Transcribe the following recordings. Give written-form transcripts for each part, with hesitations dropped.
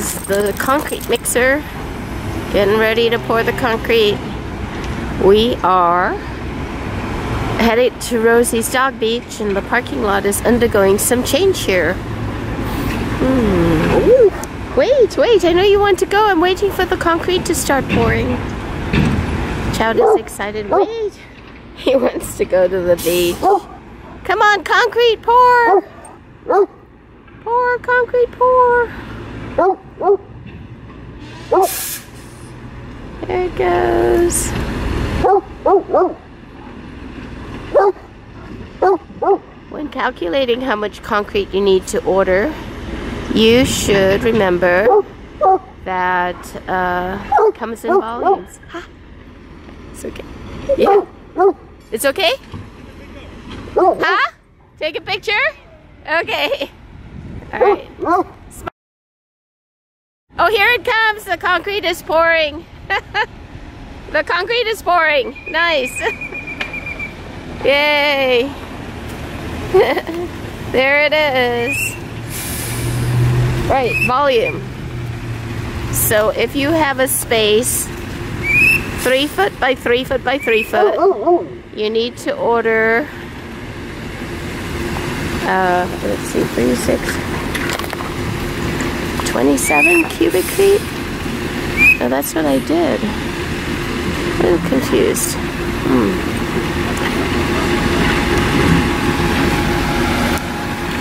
is the concrete mixer. Getting ready to pour the concrete. We are headed to Rosie's Dog Beach, and the parking lot is undergoing some change here. Wait, I know you want to go. I'm waiting for the concrete to start pouring. Child is excited. Wait, he wants to go to the beach. Come on, concrete, pour! Pour, concrete, pour! There it goes. When calculating how much concrete you need to order, you should remember that it comes in volumes. It's okay. Yeah. It's okay? Huh? Take a picture? Okay. Alright. Oh, here it comes. The concrete is pouring. The concrete is pouring. Nice. Yay. There it is. Right, volume. So if you have a space 3 foot by 3 foot by 3 foot, you need to order let's see, 36, 27 cubic feet. Oh, that's what I did. I'm confused.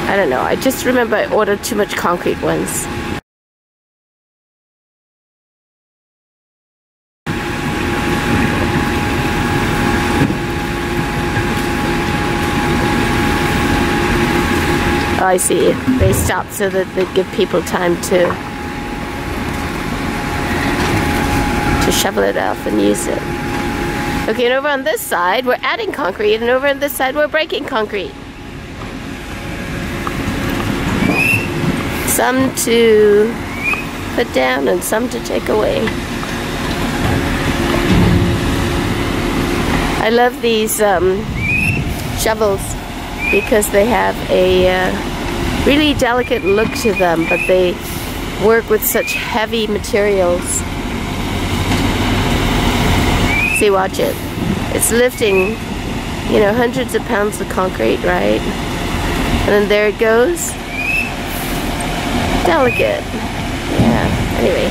I don't know. I just remember I ordered too much concrete once. Oh, I see. They stopped so that they give people time to shovel it off and use it. Okay, and over on this side, we're adding concrete, and over on this side, we're breaking concrete. Some to put down and some to take away. I love these shovels because they have a really delicate look to them, but they work with such heavy materials. See, watch it. It's lifting, you know, hundreds of pounds of concrete, right? And then there it goes. Delicate. Yeah, anyway.